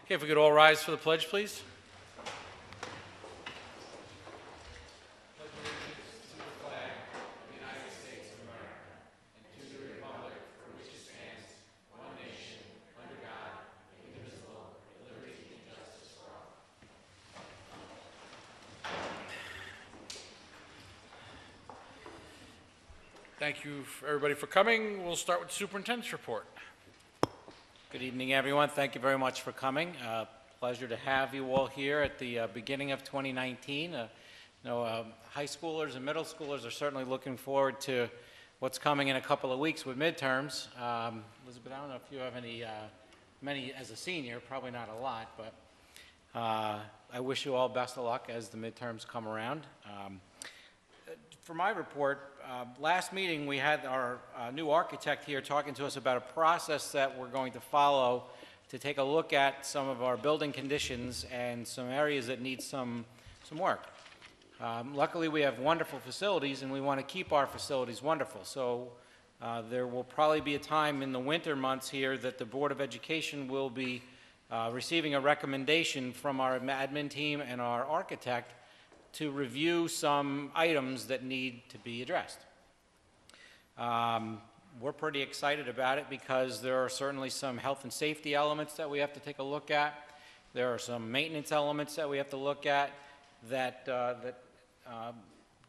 Okay, if we could all rise for the pledge, please. Thank you, everybody, for coming. We'll start with the superintendent's report. Good evening, everyone. Thank you very much for coming. Pleasure to have you all here at the beginning of 2019. High schoolers and middle schoolers are certainly looking forward to what's coming in a couple of weeks with midterms. Elizabeth, I don't know if you have many as a senior, probably not a lot, but I wish you all best of luck as the midterms come around. For my report, last meeting we had our new architect here talking to us about a process that we're going to follow to take a look at some of our building conditions and some areas that need some work. Luckily, we have wonderful facilities, and we want to keep our facilities wonderful. So there will probably be a time in the winter months here that the Board of Education will be receiving a recommendation from our admin team and our architect to review some items that need to be addressed. We're pretty excited about it because there are certainly some health and safety elements that we have to take a look at. There are some maintenance elements that we have to look at that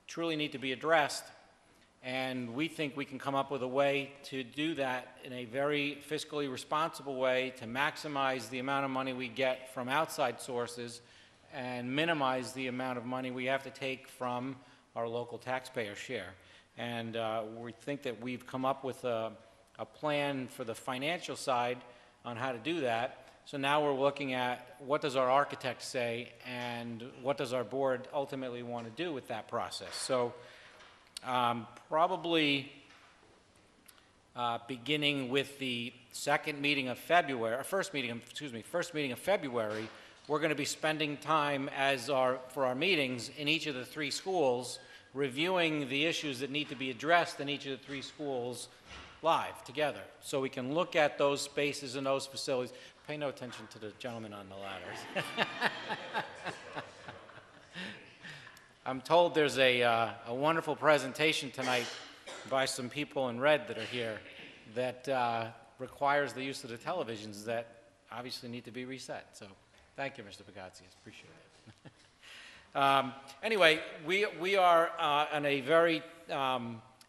truly need to be addressed. And we think we can come up with a way to do that in a very fiscally responsible way to maximize the amount of money we get from outside sources and minimize the amount of money we have to take from our local taxpayer share. And we think that we've come up with a plan for the financial side on how to do that. So now we're looking at what does our architect say and what does our board ultimately want to do with that process. So probably beginning with the first meeting of February, we're going to be spending time for our meetings in each of the three schools, reviewing the issues that need to be addressed in each of the three schools live together. So we can look at those spaces and those facilities. Pay no attention to the gentleman on the ladders. I'm told there's a wonderful presentation tonight by some people in red that are here that requires the use of the televisions that obviously need to be reset. So thank you, Mr. Pagazzi. Appreciate it. Anyway, we are on a very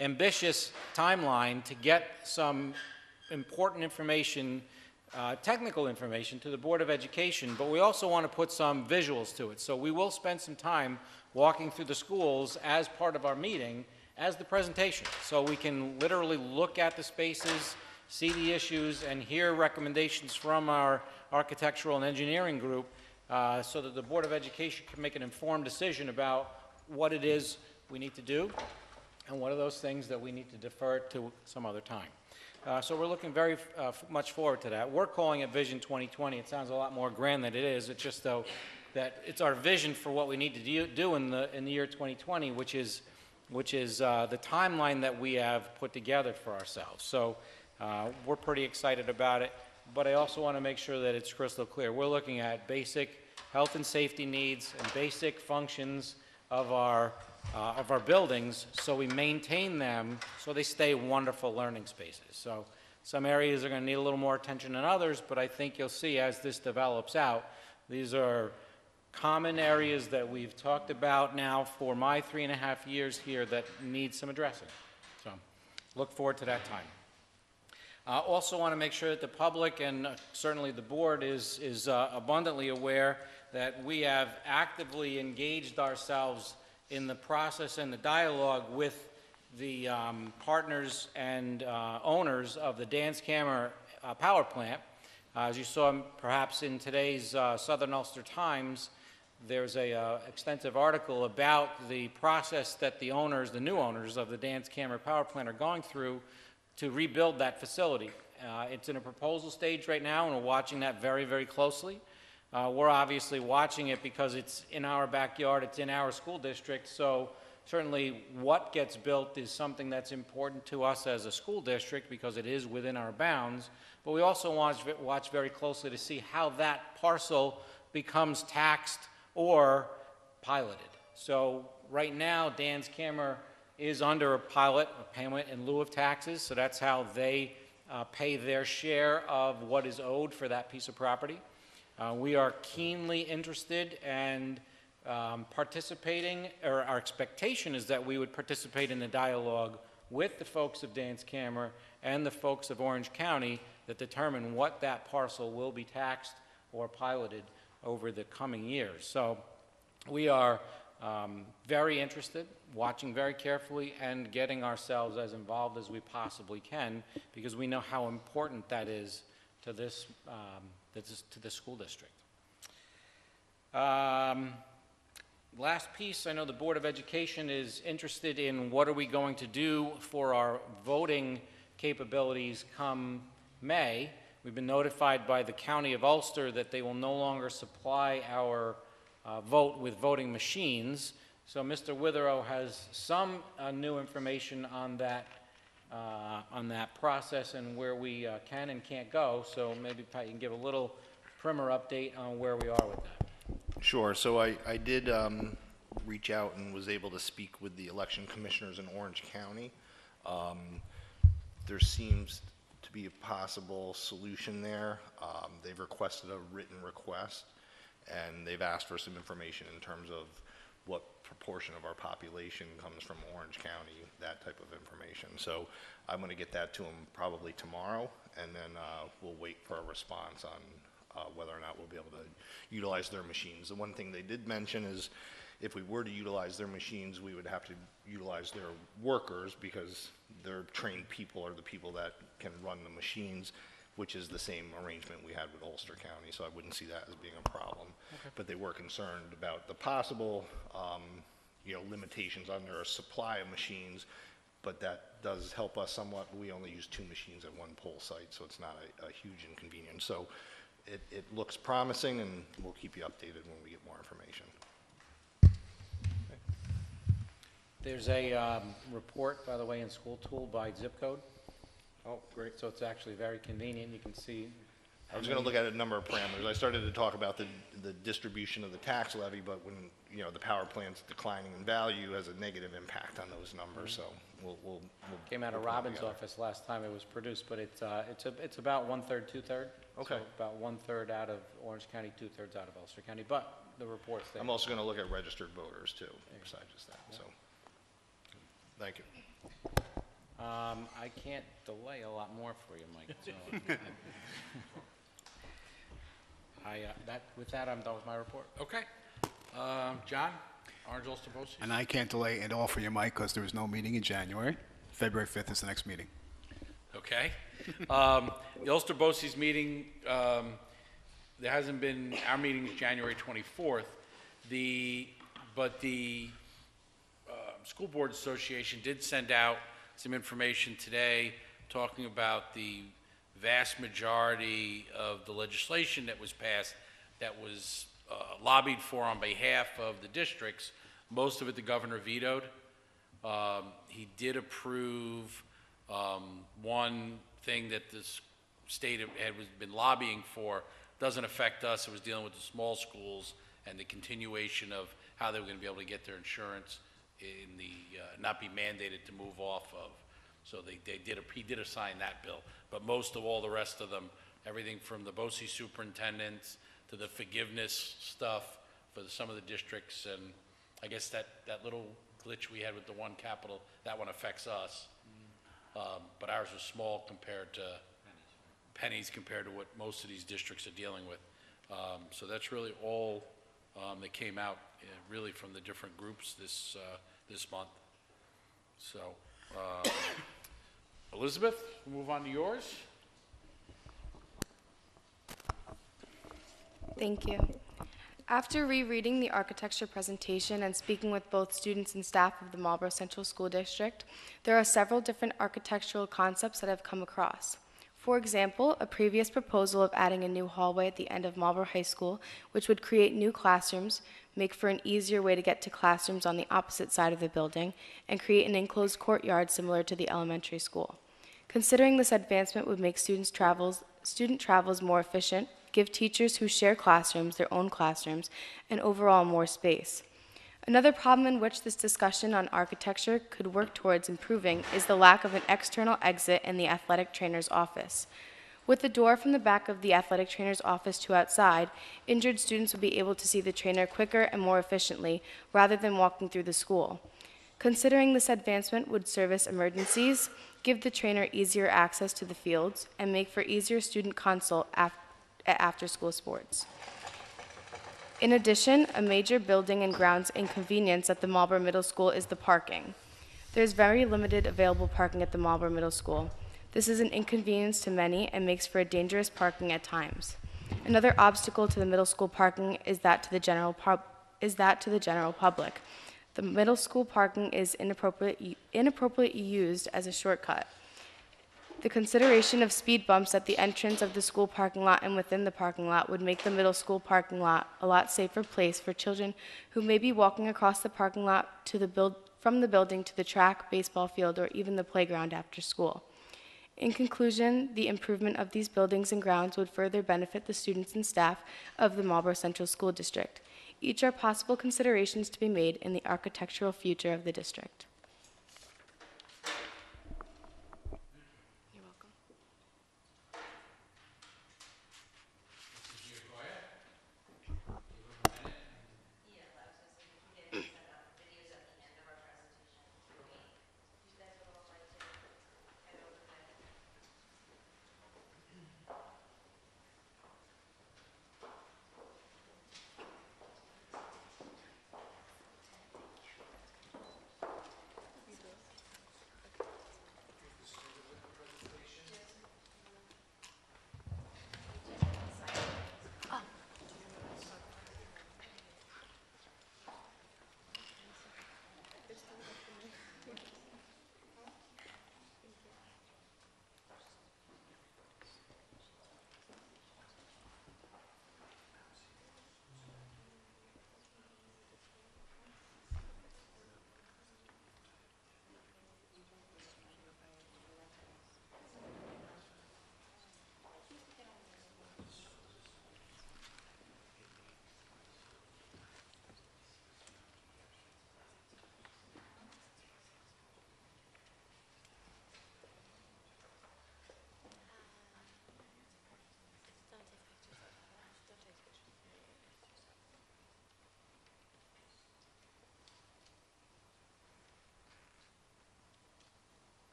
ambitious timeline to get some important information, technical information, to the Board of Education, but we also want to put some visuals to it. So we will spend some time walking through the schools as part of our meeting as the presentation. So we can literally look at the spaces, see the issues, and hear recommendations from our architectural and engineering group so that the Board of Education can make an informed decision about what it is we need to do and what are those things that we need to defer to some other time. So we're looking very much forward to that. We're calling it Vision 2020. It sounds a lot more grand than it is. It's just though that it's our vision for what we need to do in the year 2020, which is the timeline that we have put together for ourselves. So we're pretty excited about it, but I also want to make sure that it's crystal clear. We're looking at basic health and safety needs and basic functions of our buildings, so we maintain them so they stay wonderful learning spaces. So some areas are going to need a little more attention than others, but I think you'll see as this develops out, these are common areas that we've talked about now for my 3.5 years here that need some addressing. So look forward to that time. Also want to make sure that the public and certainly the board is abundantly aware that we have actively engaged ourselves in the process and the dialogue with the partners and owners of the Danskamer power plant. As you saw perhaps in today's Southern Ulster Times, there's a extensive article about the process that the new owners of the Danskamer power plant are going through to rebuild that facility. It's in a proposal stage right now, and we're watching that very, very closely. We're obviously watching it because it's in our backyard, it's in our school district, so certainly what gets built is something that's important to us as a school district because it is within our bounds, but we also watch very closely to see how that parcel becomes taxed or piloted. So right now, Dan's Camera is under a pilot, a payment in lieu of taxes, so that's how they pay their share of what is owed for that piece of property. We are keenly interested and participating, or our expectation is that we would participate in the dialogue with the folks of Dan's Camera and the folks of Orange County that determine what that parcel will be taxed or piloted over the coming years. So we are very interested, watching very carefully, and getting ourselves as involved as we possibly can, because we know how important that is to this, to the school district. Last piece, I know the Board of Education is interested in what are we going to do for our voting capabilities come May. We've been notified by the County of Ulster that they will no longer supply our vote with voting machines. So Mr. Witherow has some new information on that process and where we can and can't go. So maybe Pat, you can give a little primer update on where we are with that. Sure. So I did reach out and was able to speak with the election commissioners in Orange County. There seems to be a possible solution there. They've requested a written request, and they've asked for some information in terms of what proportion of our population comes from Orange County, that type of information. So I'm going to get that to them probably tomorrow, and then we'll wait for a response on whether or not we'll be able to utilize their machines. The one thing they did mention is if we were to utilize their machines, we would have to utilize their workers, because their trained people are the people that can run the machines, which is the same arrangement we had with Ulster County, so I wouldn't see that as being a problem. Okay. But they were concerned about the possible limitations on their supply of machines, but that does help us somewhat. We only use 2 machines at one poll site, so it's not a huge inconvenience. So it looks promising, and we'll keep you updated when we get more information. There's a report, by the way, in School Tool by zip code. Oh, great. So it's actually very convenient. You can see. I was going to look at a number of parameters. I started to talk about the distribution of the tax levy, but when the power plant's declining in value has a negative impact on those numbers. So we'll came out of Robin's office last time it was produced, but it's about 1/3, 2/3. Okay. So about 1/3 out of Orange County, 2/3 out of Ulster County. But the report's there. I'm also going to look at registered voters too, besides just that. So thank you. I can't delay a lot more for you, Mike. So, with that, I'm done with my report. Okay. John, Orange Ulster BOCES? And I can't delay at all for you, Mike, because there was no meeting in January. February 5th is the next meeting. Okay. The Ulster BOCES meeting, there hasn't been, our meeting is January 24th. But the School Board Association did send out some information today talking about the vast majority of the legislation that was passed that was lobbied for on behalf of the districts. Most of it the governor vetoed. He did approve one thing that this state had been lobbying for. Doesn't affect us. It was dealing with the small schools and the continuation of how they were going to be able to get their insurance in the not be mandated to move off of. So he did assign that bill. But most of all the rest of them, everything from the BOCES superintendents to the forgiveness stuff for some of the districts, and I guess that little glitch we had with the one capital, that one affects us. But ours is small compared to pennies compared to what most of these districts are dealing with. So that's really all that came out really from the different groups this month. So, Elizabeth, we'll move on to yours. Thank you. After rereading the architecture presentation and speaking with both students and staff of the Marlborough Central School District, there are several different architectural concepts that I've come across. For example, a previous proposal of adding a new hallway at the end of Marlborough High School, which would create new classrooms, make for an easier way to get to classrooms on the opposite side of the building, and create an enclosed courtyard similar to the elementary school. Considering this advancement would make students' travels student travel is more efficient, give teachers who share classrooms their own classrooms, and overall more space. Another problem in which this discussion on architecture could work towards improving is the lack of an external exit in the athletic trainer's office. With the door from the back of the athletic trainer's office to outside, injured students would be able to see the trainer quicker and more efficiently rather than walking through the school. Considering this advancement would service emergencies, give the trainer easier access to the fields, and make for easier student consult at after-school sports. In addition, a major building and grounds inconvenience at the Marlboro Middle School is the parking. There's very limited available parking at the Marlboro Middle School. This is an inconvenience to many and makes for a dangerous parking at times. Another obstacle to the middle school parking is that to the general public. The middle school parking is inappropriately used as a shortcut. The consideration of speed bumps at the entrance of the school parking lot and within the parking lot would make the middle school parking lot a lot safer place for children who may be walking across the parking lot from the building to the track, baseball field, or even the playground after school. In conclusion, the improvement of these buildings and grounds would further benefit the students and staff of the Marlboro Central School District. Each are possible considerations to be made in the architectural future of the district. You're welcome.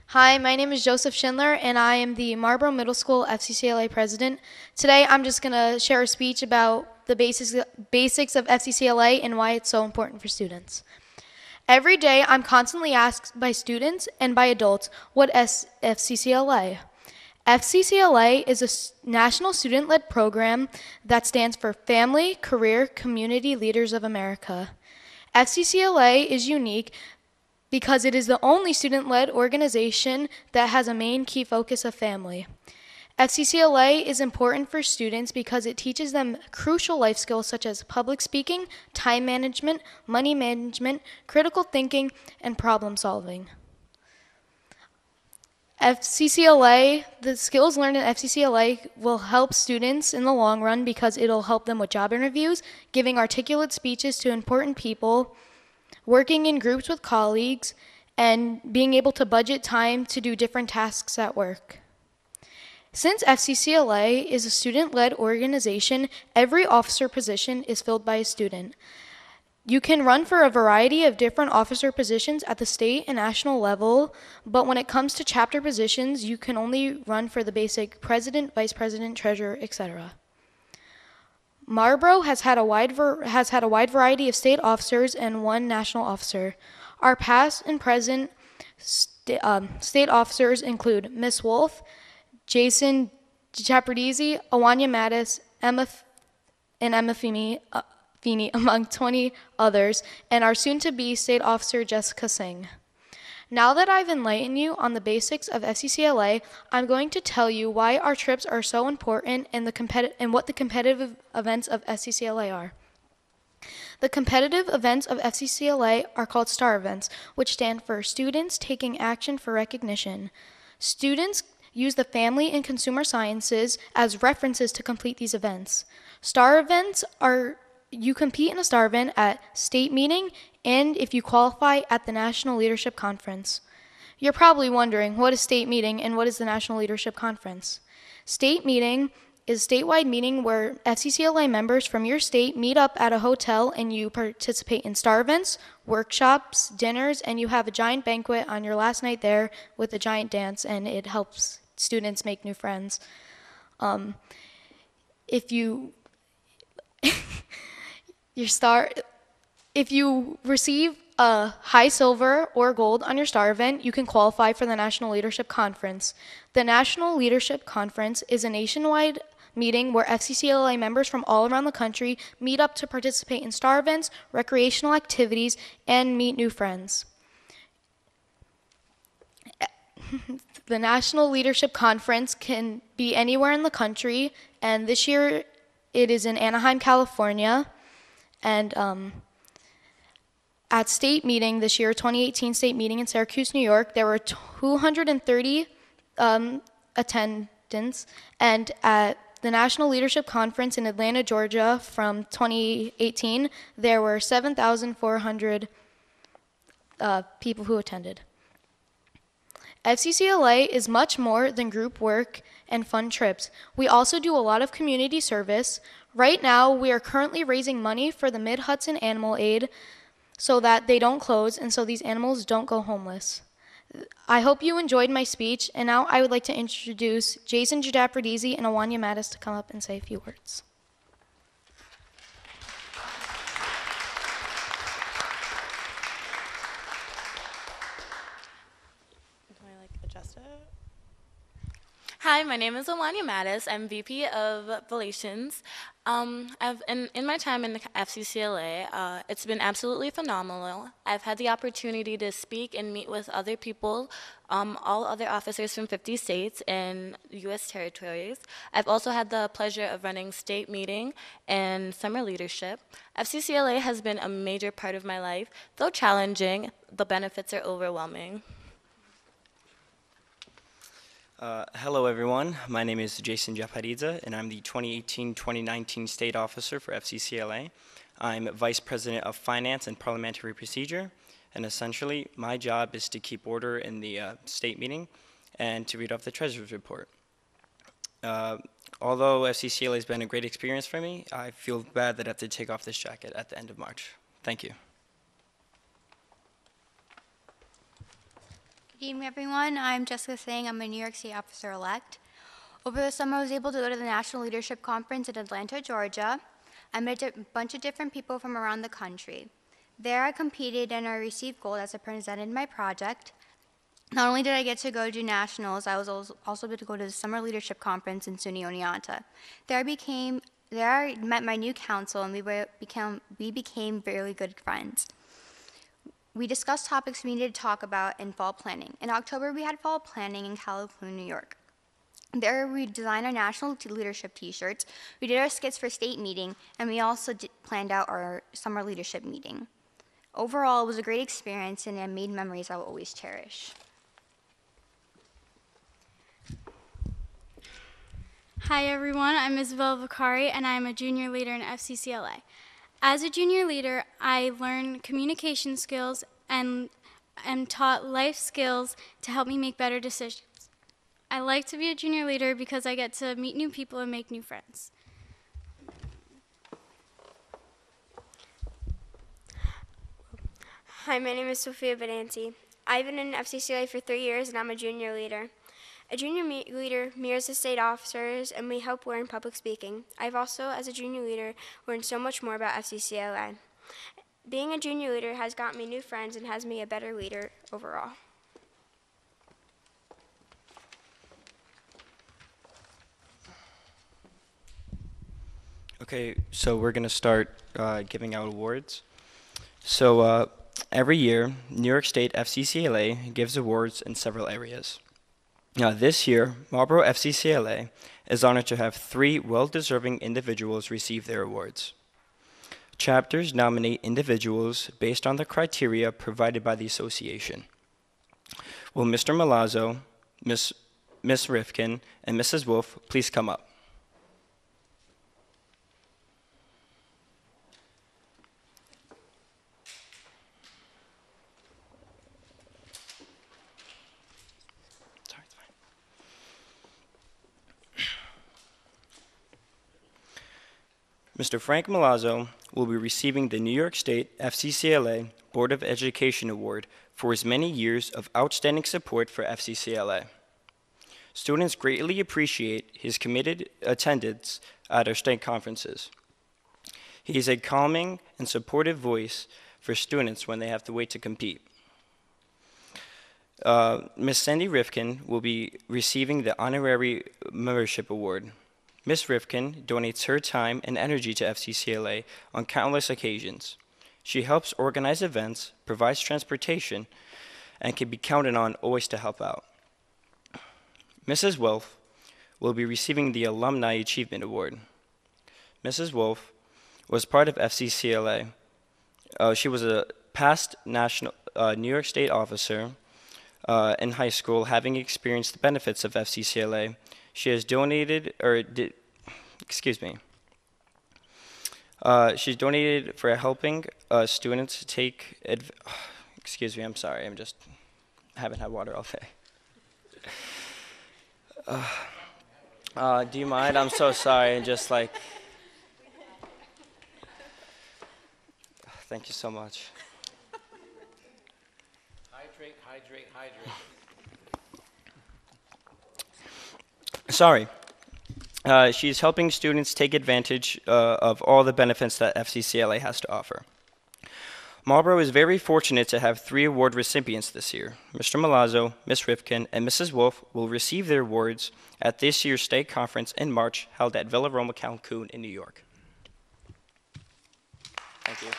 Hi, my name is Joseph Schindler, and I am the Marlboro Middle School FCCLA president. Today, I'm just going to share a speech about the basics of FCCLA and why it's so important for students. Every day, I'm constantly asked by students and by adults, what is FCCLA? FCCLA is a national student-led program that stands for Family, Career, Community Leaders of America. FCCLA is unique because it is the only student-led organization that has a main key focus of family. FCCLA is important for students because it teaches them crucial life skills such as public speaking, time management, money management, critical thinking, and problem solving. The skills learned in FCCLA will help students in the long run because it'll help them with job interviews, giving articulate speeches to important people, working in groups with colleagues, and being able to budget time to do different tasks at work. Since FCCLA is a student-led organization, every officer position is filled by a student. You can run for a variety of different officer positions at the state and national level, but when it comes to chapter positions, you can only run for the basic president, vice president, treasurer, etc. Marlboro has had a wide variety of state officers and one national officer. Our past and present state officers include Miss Wolf, Jason Chapardizi, Awanya Mattis, and Emma Feeney, among 20 others, and our soon-to-be State Officer Jessica Singh. Now that I've enlightened you on the basics of FCCLA, I'm going to tell you why our trips are so important and what the competitive events of FCCLA are. The competitive events of FCCLA are called STAR events, which stand for Students Taking Action for Recognition. Students use the Family and Consumer Sciences as references to complete these events. STAR events are you compete in a STAR event at state meeting and if you qualify at the National Leadership Conference. You're probably wondering, what is state meeting and what is the National Leadership Conference? State meeting is a statewide meeting where FCCLA members from your state meet up at a hotel and you participate in STAR events, workshops, dinners, and you have a giant banquet on your last night there with a giant dance, and it helps students make new friends. If you If you receive a high silver or gold on your STAR event, you can qualify for the National Leadership Conference. The National Leadership Conference is a nationwide meeting where FCCLA members from all around the country meet up to participate in STAR events, recreational activities, and meet new friends. The National Leadership Conference can be anywhere in the country, and this year it is in Anaheim, California. And at state meeting this year, 2018 state meeting in Syracuse, New York, there were 230 attendants. And at the National Leadership Conference in Atlanta, Georgia from 2018, there were 7,400 people who attended. FCCLA is much more than group work and fun trips. We also do a lot of community service. Right now, we are currently raising money for the Mid-Hudson Animal Aid so that they don't close and so these animals don't go homeless. I hope you enjoyed my speech, and now I would like to introduce Jason Jadapradisi and Awanya Mattis to come up and say a few words. Hi, my name is Alania Mattis. I'm VP of Relations. In my time in the FCCLA, it's been absolutely phenomenal. I've had the opportunity to speak and meet with other people, all other officers from 50 states and U.S. territories. I've also had the pleasure of running state meeting and summer leadership. FCCLA has been a major part of my life. Though challenging, the benefits are overwhelming. Hello everyone, my name is Jason Japaridza and I'm the 2018-2019 State Officer for FCCLA. I'm Vice President of Finance and Parliamentary Procedure, and essentially my job is to keep order in the state meeting and to read off the Treasurer's Report. Although FCCLA has been a great experience for me, I feel bad that I have to take off this jacket at the end of March. Thank you. Good evening, everyone. I'm Jessica Singh. I'm a New York State Officer-elect. Over the summer, I was able to go to the National Leadership Conference in Atlanta, Georgia. I met a bunch of different people from around the country. There, I competed and I received gold as I presented my project. Not only did I get to go to nationals, I was also able to go to the Summer Leadership Conference in SUNY Oneonta. There I met my new council, and we became very good friends. We discussed topics we needed to talk about in fall planning. In October, we had fall planning in Calhoun, New York. There, we designed our national leadership t-shirts, we did our skits for state meeting, and we also planned out our summer leadership meeting. Overall, it was a great experience, and it made memories I will always cherish. Hi everyone, I'm Isabel Vicari, and I'm a junior leader in FCCLA. As a junior leader, I learned communication skills and am taught life skills to help me make better decisions. I like to be a junior leader because I get to meet new people and make new friends. Hi, my name is Sophia Bedanti. I've been in FCCLA for 3 years, and I'm a junior leader. A junior leader mirrors the state officers, and we help learn public speaking. I've also, as a junior leader, learned so much more about FCCLA. Being a junior leader has gotten me new friends and has me a better leader overall. Okay, so we're going to start giving out awards. So every year, New York State FCCLA gives awards in several areas. Now, this year, Marlboro FCCLA is honored to have 3 well-deserving individuals receive their awards. Chapters nominate individuals based on the criteria provided by the association. Will Mr. Malazzo, Miss Rifkin, and Mrs. Wolf please come up? Sorry, it's fine. Mr. Frank Malazzo will be receiving the New York State FCCLA Board of Education Award for his many years of outstanding support for FCCLA. Students greatly appreciate his committed attendance at our state conferences. He is a calming and supportive voice for students when they have to wait to compete. Ms. Sandy Rifkin will be receiving the Honorary Membership Award. Ms. Rifkin donates her time and energy to FCCLA on countless occasions. She helps organize events, provides transportation, and can be counted on always to help out. Mrs. Wolf will be receiving the Alumni Achievement Award. Mrs. Wolf was part of FCCLA. She was a past national New York State officer in high school, having experienced the benefits of FCCLA. She has donated, she's donated for helping students take, I'm sorry, I'm just haven't had water all day. Do you mind? I'm so sorry. Just like, thank you so much. Hydrate, hydrate, hydrate. Sorry. She's helping students take advantage of all the benefits that FCCLA has to offer. Marlboro is very fortunate to have 3 award recipients this year. Mr. Malazzo, Ms. Rifkin, and Mrs. Wolf will receive their awards at this year's state conference in March, held at Villa Roma Cancun in New York. Thank you.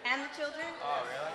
And the children? Oh, really?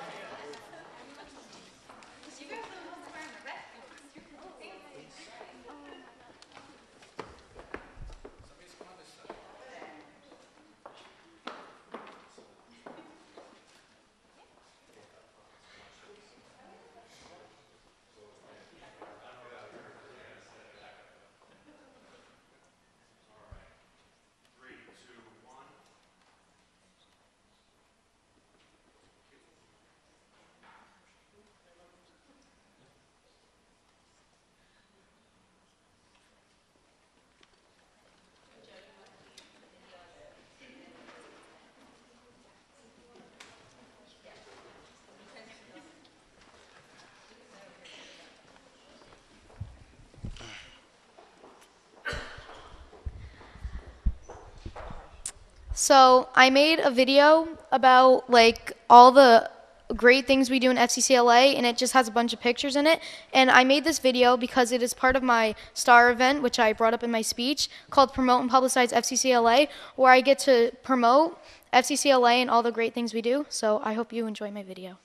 So I made a video about like all the great things we do in FCCLA, and it just has a bunch of pictures in it. And I made this video because it is part of my STAR event, which I brought up in my speech, called Promote and Publicize FCCLA, where I get to promote FCCLA and all the great things we do. So I hope you enjoy my video.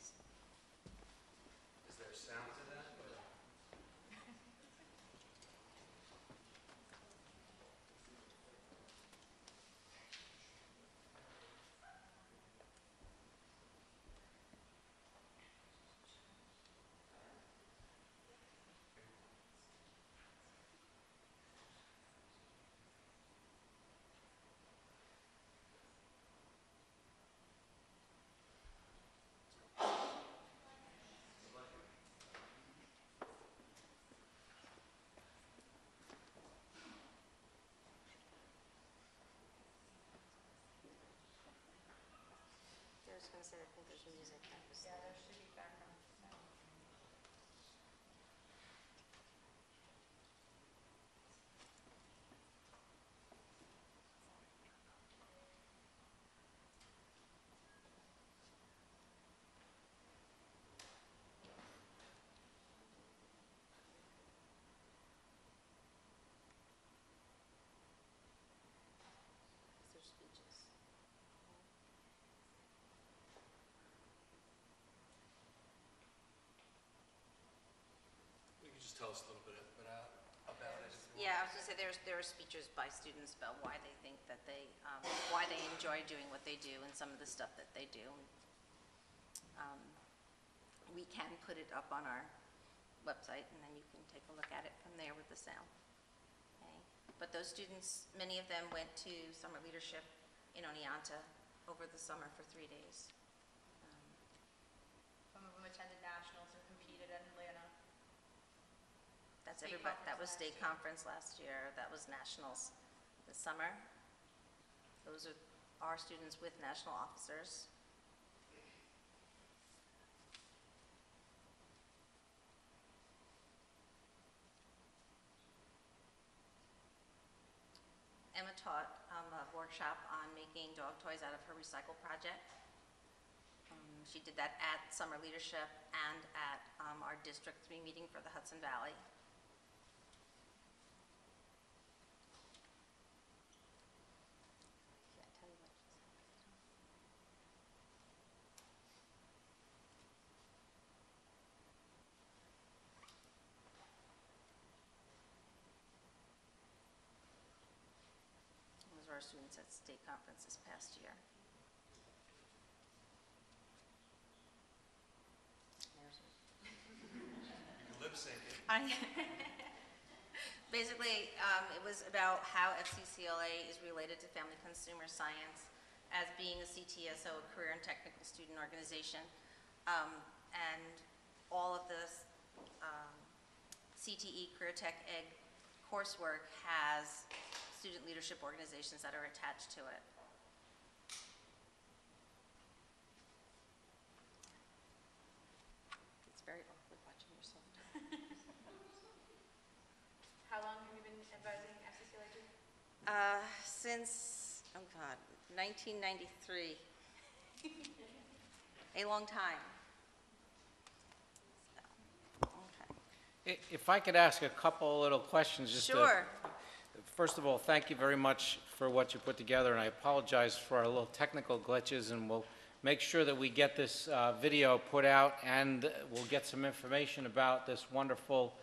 I was going to say, I think there's music. just. Yeah, there should be background sound. Their speeches. You can just tell us a little bit about it. Yeah, I was gonna say, there are speeches by students about why they think that why they enjoy doing what they do and some of the stuff that they do. We can put it up on our website, and then you can take a look at it from there with the sound. Okay? But those students, many of them went to summer leadership in Oneonta over the summer for 3 days. Some of them attended nationals or competed in Atlanta. That's State everybody. That conference was last state year. conference last year. That was nationals this summer. Those are our students with national officers. Emma taught a workshop on making dog toys out of her recycle project. She did that at Summer Leadership and at our District 3 meeting for the Hudson Valley. Can't tell you what she said. Those were our students at state conference this past year. There's her. Lip sync it. Basically, it was about how FCCLA is related to Family Consumer Science as being a CTSO, a Career and Technical Student Organization. And all of this CTE, Career Tech Egg coursework has student leadership organizations that are attached to it. It's very awkward watching yourself. How long have you been advising FCCLA too? Since, oh God, 1993. A long time. So, okay. If I could ask a couple little questions, just to- Sure. First of all, thank you very much for what you put together, and I apologize for our little technical glitches, and we'll make sure that we get this video put out, and we'll get some information about this wonderful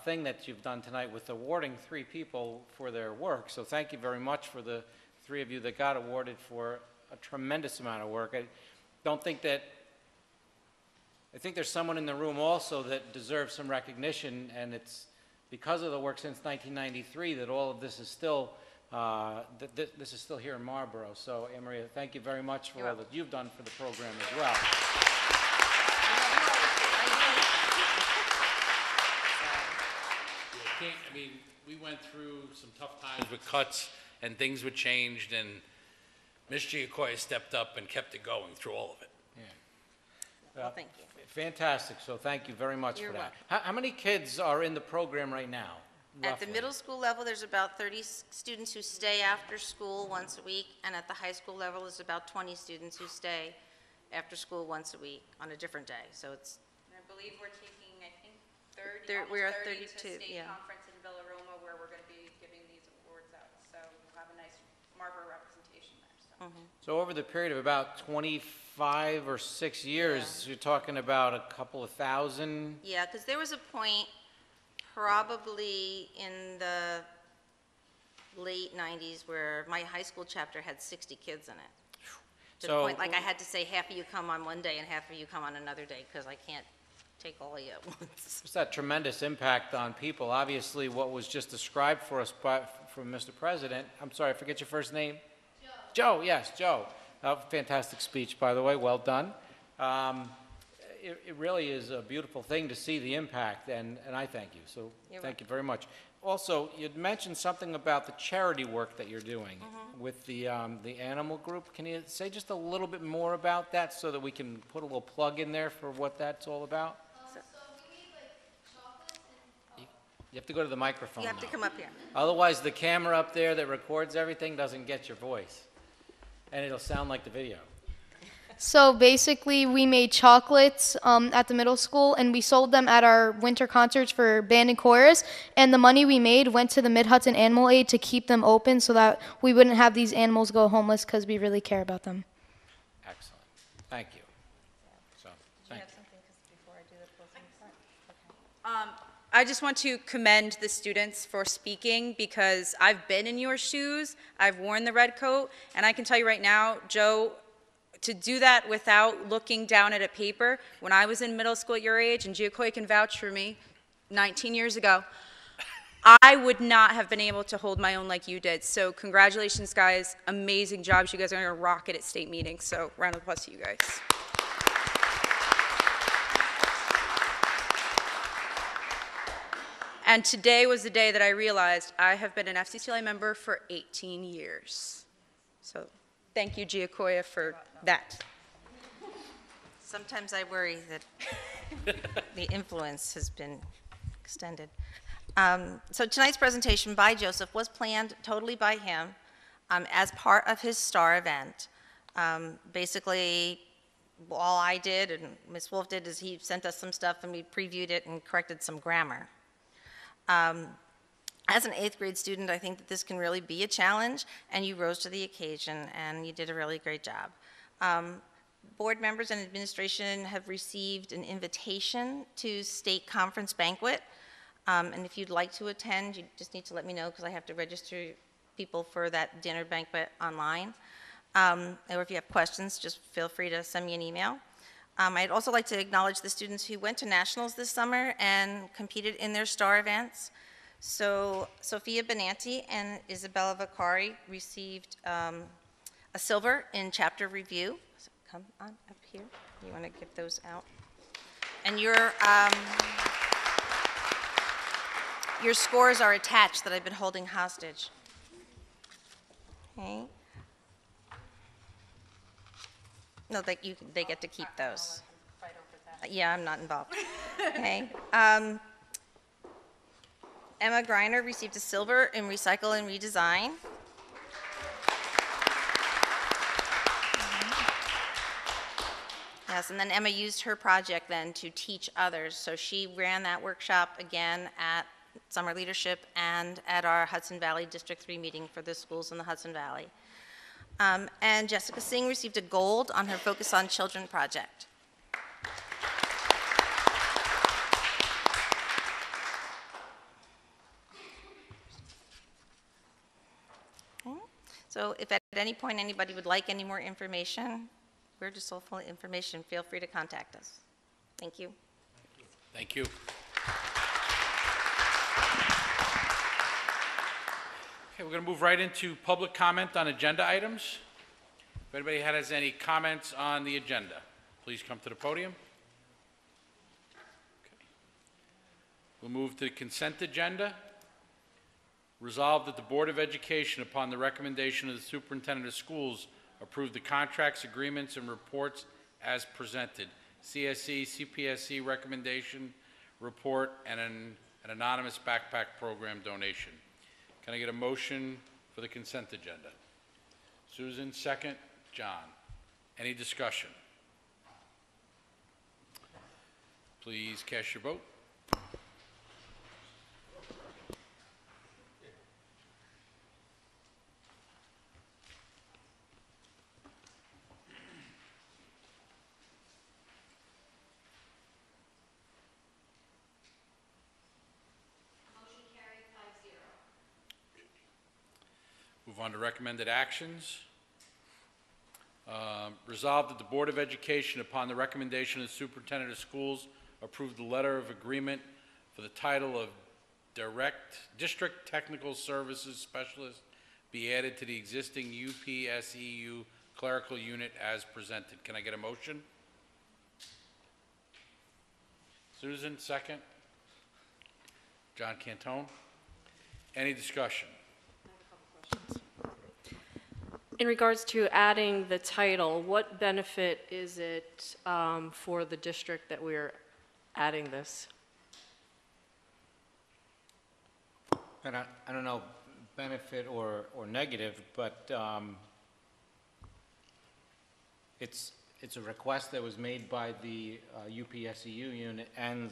thing that you've done tonight with awarding 3 people for their work. So thank you very much for the 3 of you that got awarded for a tremendous amount of work. I think there's someone in the room also that deserves some recognition, and it's because of the work since 1993 that all of this is still this is still here in Marlboro. So, Anne Maria, thank you very much for all that you've done for the program as well. I mean, we went through some tough times with cuts and things were changed, and Ms. Giacoya stepped up and kept it going through all of it. Well, thank you. Fantastic. So thank you very much You're for that. welcome. How many kids are in the program right now? At the roughly? middle school level, there's about 30 students who stay after school once a week, and at the high school level, there's about 20 students who stay after school once a week on a different day. So it's, And I believe we're taking, I think, 30, we are almost 30 to 32, state yeah. conference in Villaroma where we're going to be giving these awards out. So we'll have a nice Marlboro representation there. So. So over the period of about 25 or 6 years, you're talking about a couple of thousand? yeah, because there was a point probably in the late 90s where my high school chapter had 60 kids in it. To the So- point, like I had to say half of you come on one day and half of you come on another day because I can't take all of you at once. It's that tremendous impact on people. Obviously, what was just described for us from Mr. President, I'm sorry, I forget your first name? Joe, yes, Joe. Fantastic speech, by the way, well done. it really is a beautiful thing to see the impact, and I thank you. So thank you very much. Also, you'd mentioned something about the charity work that you're doing with the animal group. Can you say just a little bit more about that so that we can put a little plug in there for what that's all about? So we made like chocolates and You have to go to the microphone. you have to though. come up here. Otherwise, the camera up there that records everything doesn't get your voice, and it'll sound like the video. So basically, we made chocolates at the middle school, and we sold them at our winter concerts for band and chorus. And the money we made went to the Mid-Hudson Animal Aid to keep them open so that we wouldn't have these animals go homeless because we really care about them. Excellent. Thank you. So, thank you. I just want to commend the students for speaking because I've been in your shoes, I've worn the red coat, and I can tell you right now, Joe, to do that without looking down at a paper, when I was in middle school at your age, and Giacoy can vouch for me, 19 years ago, I would not have been able to hold my own like you did. So congratulations, guys. Amazing jobs. You guys are going to rock it at state meetings. So round of applause to you guys. And today was the day that I realized I have been an FCCLA member for 18 years. So thank you, Giacoya, for that. Sometimes I worry that the influence has been extended. So tonight's presentation by Joseph was planned totally by him as part of his STAR event. Basically, all I did and Ms. Wolf did is he sent us some stuff and we previewed it and corrected some grammar. As an 8th grade student, I think that this can really be a challenge, and you rose to the occasion, and you did a really great job. Board members and administration have received an invitation to state conference banquet, and if you'd like to attend, you just need to let me know because I have to register people for that dinner banquet online. Or if you have questions, just feel free to send me an email. I'd also like to acknowledge the students who went to nationals this summer and competed in their STAR events. So Sophia Benanti and Isabella Vicari received a silver in chapter review. So come on up here. You want to give those out? And your scores are attached that I've been holding hostage. Okay. No, they get to keep those. Yeah, I'm not involved. Okay. Emma Greiner received a silver in recycle and redesign. Yes, and then Emma used her project then to teach others. So she ran that workshop again at Summer Leadership and at our Hudson Valley District 3 meeting for the schools in the Hudson Valley. And Jessica Singh received a gold on her Focus on Children project. Okay. So if at any point anybody would like any more information, we're just so full of information, feel free to contact us. Thank you. Thank you. Okay, we're going to move right into public comment on agenda items. If anybody has any comments on the agenda, please come to the podium. Okay. We'll move to the consent agenda. Resolved that the Board of Education, upon the recommendation of the Superintendent of Schools, approve the contracts, agreements, and reports as presented. CSE, CPSC recommendation report, and an anonymous backpack program donation. Can I get a motion for the consent agenda? Susan, second. John. Any discussion? Please cast your vote. Move on to recommended actions. Resolved that the Board of Education, upon the recommendation of the Superintendent of Schools, approve the letter of agreement for the title of District Technical Services Specialist be added to the existing UPSEU clerical unit as presented. Can I get a motion? Susan, second. John Cantone. Any discussion? In regards to adding the title, what benefit is it for the district that we're adding this? And I don't know, benefit or negative, but it's a request that was made by the UPSEU unit and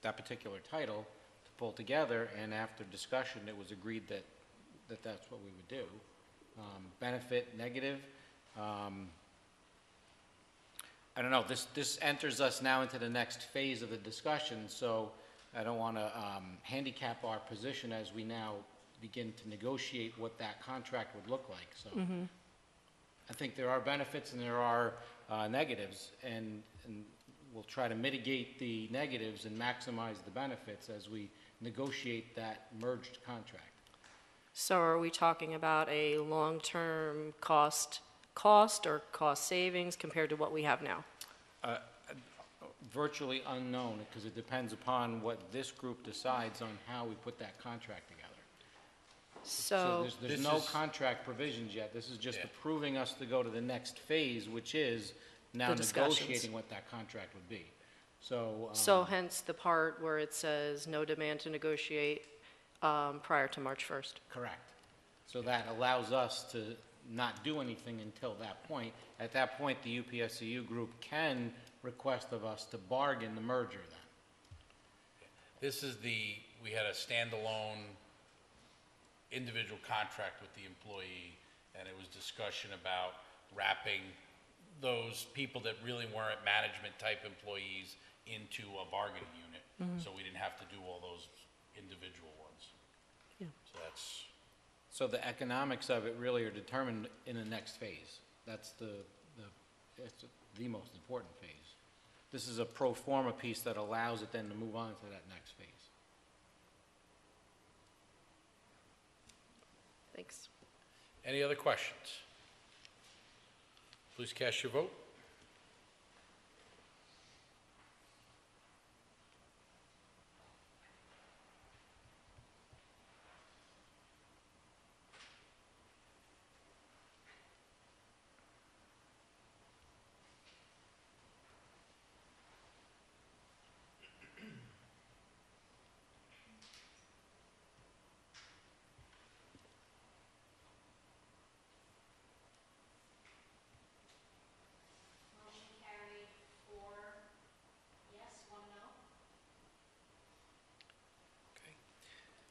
that particular title to pull together, and after discussion, it was agreed that that's what we would do. Benefit, negative, I don't know, this enters us now into the next phase of the discussion, so I don't want to handicap our position as we now begin to negotiate what that contract would look like. So I think there are benefits and there are negatives, and we'll try to mitigate the negatives and maximize the benefits as we negotiate that merged contract. So are we talking about a long-term cost or cost savings compared to what we have now? Virtually unknown, because it depends upon what this group decides on how we put that contract together. So there's no contract provisions yet. This is just approving us to go to the next phase, which is now negotiating what that contract would be. So hence the part where it says no demand to negotiate prior to March 1st. Correct. So that allows us to not do anything until that point. At that point, the UPSEU group can request of us to bargain the merger then. We had a standalone individual contract with the employee, and it was discussion about wrapping those people that really weren't management type employees into a bargaining unit. So we didn't have to do all those individual ones. Yeah. So the economics of it really are determined in the next phase. That's the most important phase. This is a pro forma piece that allows it then to move on to that next phase. Thanks. Any other questions? Please cast your vote.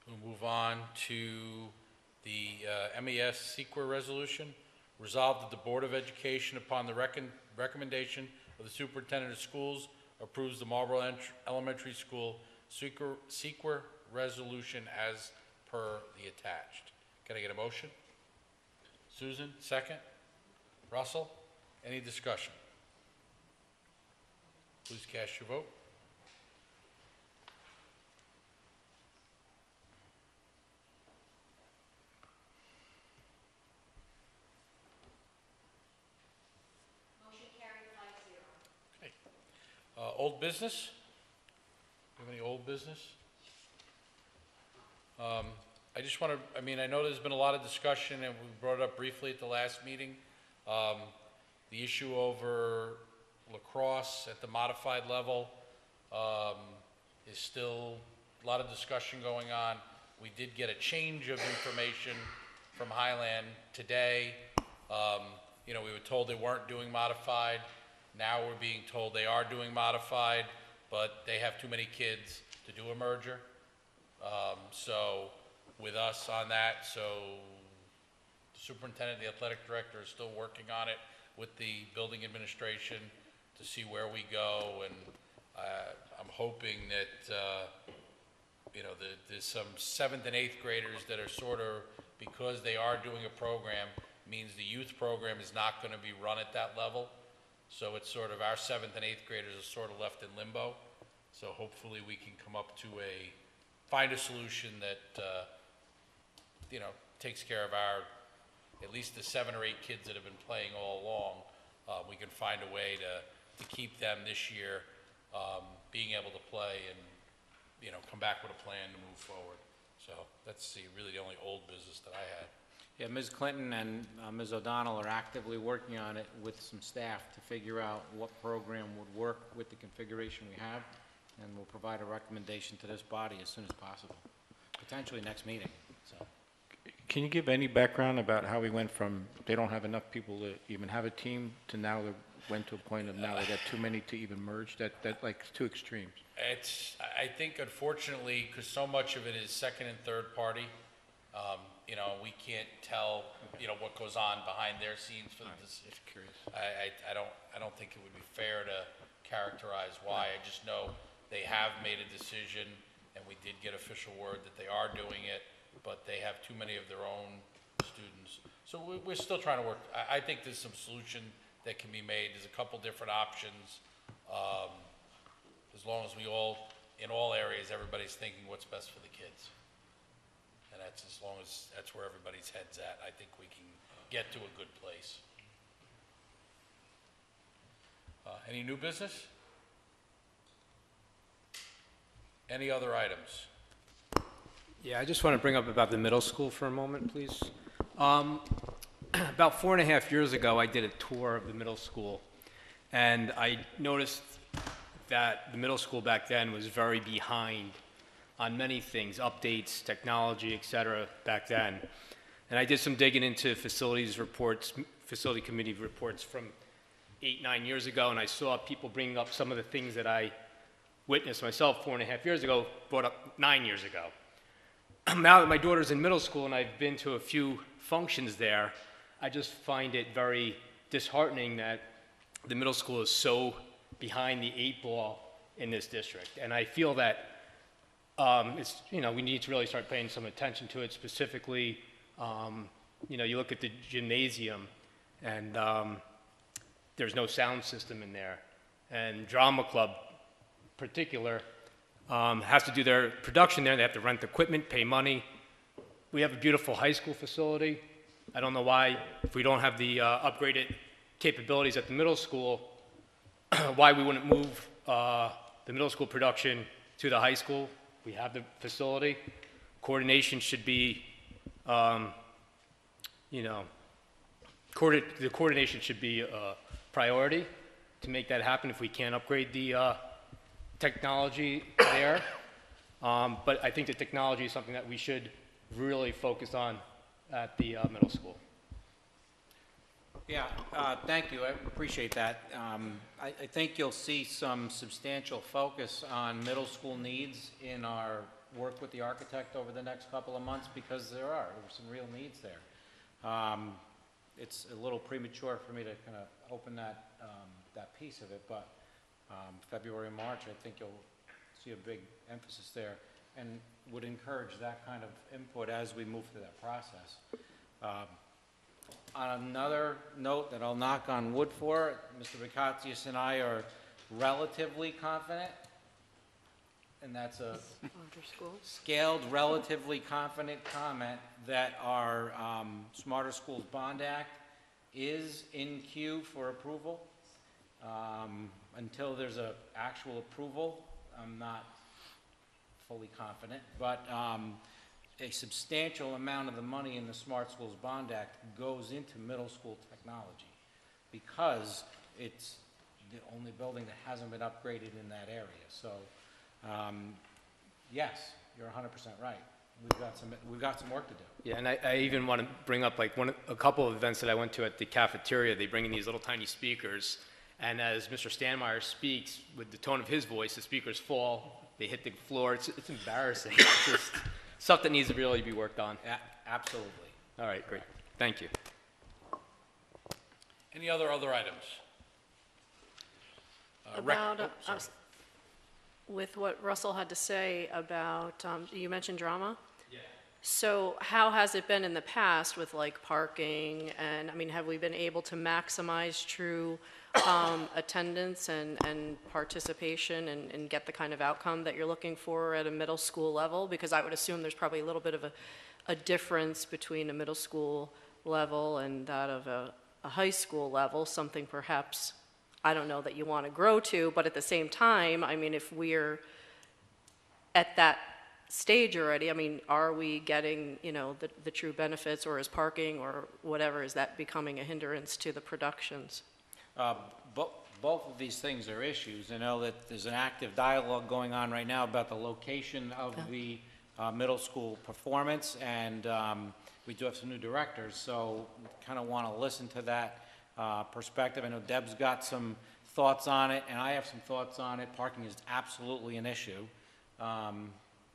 We'll move on to the MES CEQA resolution. Resolved that the Board of Education, upon the recommendation of the Superintendent of Schools, approves the Marlboro Elementary School CEQA resolution as per the attached. Can I get a motion? Susan, second. Russell, any discussion? Please cast your vote. Old business? Do you have any old business? I just want to, I know there's been a lot of discussion, and we brought it up briefly at the last meeting. The issue over lacrosse at the modified level is still a lot of discussion going on. We did get a change of information from Highland today. We were told they weren't doing modified. Now we're being told they are doing modified, but they have too many kids to do a merger. So with us on that, so the superintendent, the athletic director is still working on it with the building administration to see where we go, and I'm hoping that there's some 7th and 8th graders that are sort of, because they are doing a program, means the youth program is not going to be run at that level. So it's sort of our 7th and 8th graders are sort of left in limbo. So hopefully we can come up to find a solution that, takes care of at least the 7 or 8 kids that have been playing all along. We can find a way to keep them this year. being able to play and, come back with a plan to move forward. So that's really the only old business that I had. Yeah, Ms. Clinton and Ms. O'Donnell are actively working on it with some staff to figure out what program would work with the configuration we have, and we'll provide a recommendation to this body as soon as possible, potentially next meeting, so. Can you give any background about how we went from they don't have enough people to even have a team to now they went to a point of now they got too many to even merge? That like two extremes. I think unfortunately, because so much of it is second and third party, we can't tell, what goes on behind their scenes for the decision. Curious. I don't think it would be fair to characterize why. I just know they have made a decision, and we did get official word that they are doing it, but they have too many of their own students. So we're still trying to work. I think there's some solution that can be made. There's a couple different options. As long as we all, in all areas, everybody's thinking what's best for the kids. And that's as long as that's where everybody's head's at, I think we can get to a good place. Any new business? Any other items? Yeah, I just want to bring up about the middle school for a moment, please. About 4.5 years ago, I did a tour of the middle school, and I noticed that the middle school back then was very behind on many things, updates, technology, et cetera, back then. And I did some digging into facilities reports, facility committee reports from 8-9 years ago, and I saw people bringing up some of the things that I witnessed myself 4.5 years ago, brought up 9 years ago. Now that my daughter's in middle school and I've been to a few functions there, I just find it very disheartening that the middle school is so behind the 8 ball in this district. And I feel that we need to really start paying some attention to it specifically. You look at the gymnasium and there's no sound system in there. And drama club in particular has to do their production there. They have to rent equipment, pay money. We have a beautiful high school facility. I don't know why, if we don't have the upgraded capabilities at the middle school, why we wouldn't move the middle school production to the high school. We have the facility. Coordination should be, the coordination should be a priority to make that happen if we can upgrade the technology there. But I think the technology is something that we should really focus on at the middle school. Yeah, thank you. I appreciate that. I think you'll see some substantial focus on middle school needs in our work with the architect over the next couple of months, because there are some real needs there. It's a little premature for me to kind of open that piece of it, but February, March, I think you'll see a big emphasis there, and would encourage that kind of input as we move through that process. On another note that I'll knock on wood for, Mr. Bacatius and I are relatively confident, and that's a scaled, relatively confident comment, that our Smarter Schools Bond Act is in queue for approval. Until there's an actual approval, I'm not fully confident, but a substantial amount of the money in the Smart Schools Bond Act goes into middle school technology, because it's the only building that hasn't been upgraded in that area. So, yes, you're 100% right. We've got some work to do. Yeah, and I even want to bring up like a couple of events that I went to at the cafeteria. They bring in these little tiny speakers, and as Mr. Stanmeyer speaks, with the tone of his voice, the speakers fall, they hit the floor. It's embarrassing. It's just stuff that needs to really be worked on. Yeah, absolutely. All right, great. Thank you. Any other items? With what Russell had to say about, you mentioned drama? Yeah. So how has it been in the past with like parking, and I mean, have we been able to maximize true attendance and participation and get the kind of outcome that you're looking for at a middle school level? Because I would assume there's probably a little bit of a difference between a middle school level and that of a high school level, something perhaps I don't know that you want to grow to, but at the same time, I mean, if we're at that stage already, I mean, are we getting, you know, the true benefits, or is parking or whatever, is that becoming a hindrance to the productions? Both of these things are issues. I know that there's an active dialogue going on right now about the location of the middle school performance, and we do have some new directors, so we kind of want to listen to that perspective. I know Deb's got some thoughts on it, and I have some thoughts on it. Parking is absolutely an issue.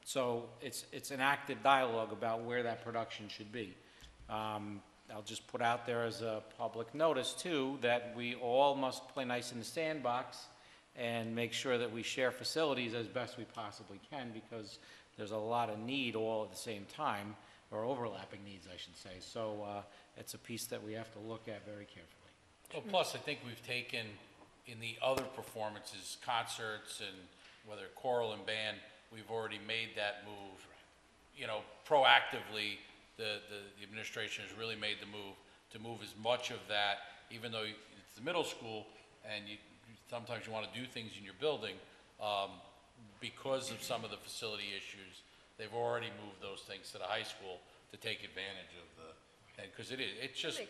So it's an active dialogue about where that production should be. I'll just put out there as a public notice, too, that we all must play nice in the sandbox and make sure that we share facilities as best we possibly can, because there's a lot of need all at the same time, or overlapping needs, I should say. So it's a piece that we have to look at very carefully. Well, plus, I think we've taken, in the other performances, concerts and whether choral and band, we've already made that move. You know, proactively, the administration has really made the move to move as much of that, even though it's the middle school and sometimes you want to do things in your building, because of some of the facility issues, they've already moved those things to the high school to take advantage of because it's just,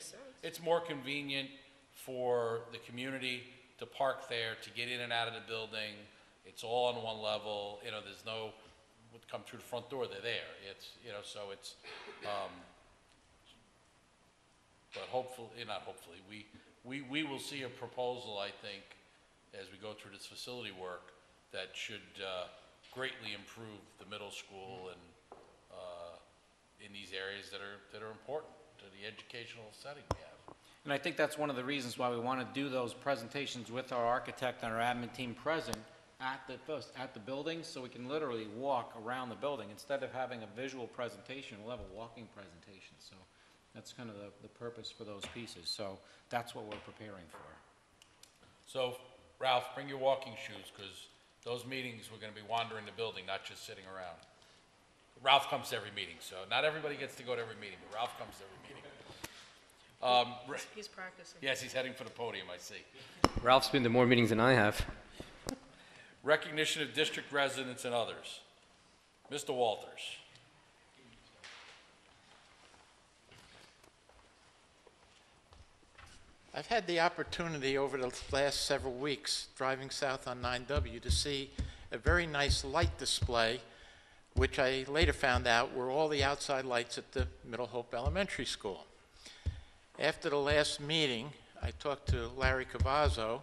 it's more convenient for the community to park there, to get in and out of the building. It's all on one level. You know, there's no, would come through the front door, they're there. It's, you know, so it's, but hopefully, not hopefully, we will see a proposal, I think, as we go through this facility work that should greatly improve the middle school and in these areas that are important to the educational setting we have. And I think that's one of the reasons why we want to do those presentations with our architect and our admin team present at the building, so we can literally walk around the building. Instead of having a visual presentation, we'll have a walking presentation. So that's kind of the purpose for those pieces. So that's what we're preparing for. So, Ralph, bring your walking shoes, because those meetings, we're going to be wandering the building, not just sitting around. Ralph comes to every meeting, so not everybody gets to go to every meeting, but Ralph comes to every meeting. He's practicing. Yes, he's heading for the podium, I see. Ralph's been to more meetings than I have. Recognition of district residents and others. Mr. Walters. I've had the opportunity over the last several weeks driving south on 9W to see a very nice light display, which I later found out were all the outside lights at the Middle Hope Elementary School. After the last meeting, I talked to Larry Cavazzo,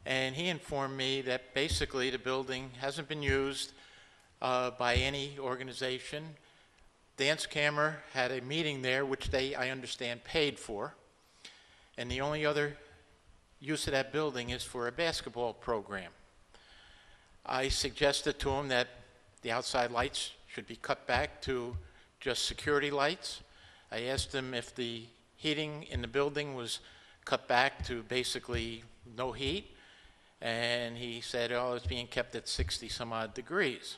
and he informed me that basically the building hasn't been used by any organization. Dance Camera had a meeting there, which they, I understand, paid for. And the only other use of that building is for a basketball program. I suggested to him that the outside lights should be cut back to just security lights. I asked him if the heating in the building was cut back to basically no heat, and he said, oh, it's being kept at 60 some odd degrees.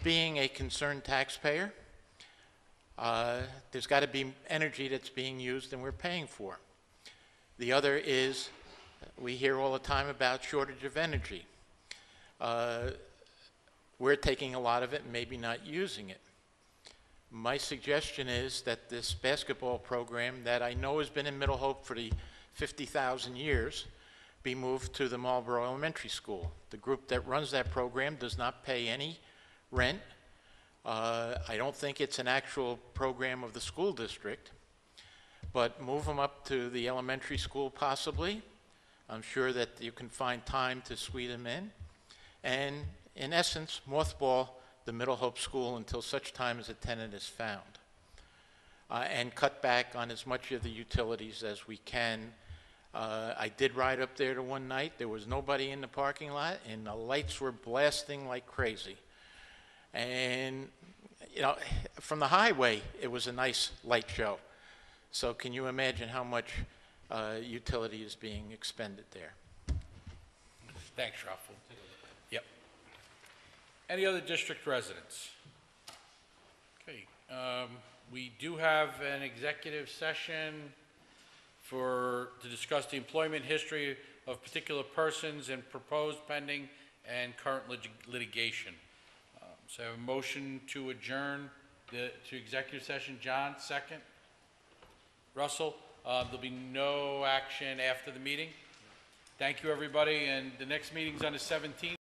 Being a concerned taxpayer, there's got to be energy that's being used and we're paying for. The other is, we hear all the time about shortage of energy. We're taking a lot of it and maybe not using it. My suggestion is that this basketball program that I know has been in Middle Hope for the 50,000 years be moved to the Marlboro Elementary School. The group that runs that program does not pay any rent. I don't think it's an actual program of the school district, but move them up to the elementary school possibly. I'm sure that you can find time to squeeze them in. And in essence, mothball the Middle Hope School until such time as a tenant is found. And cut back on as much of the utilities as we can. I did ride up there to one night. There was nobody in the parking lot, and the lights were blasting like crazy. And, you know, from the highway, it was a nice light show. So can you imagine how much utility is being expended there? Thanks, Ralph. Yep. Any other district residents? Okay. We do have an executive session to discuss the employment history of particular persons and proposed pending and current litigation. So I have a motion to adjourn to executive session. John, second. Russell, there'll be no action after the meeting. Thank you, everybody, and the next meeting's on the 17th.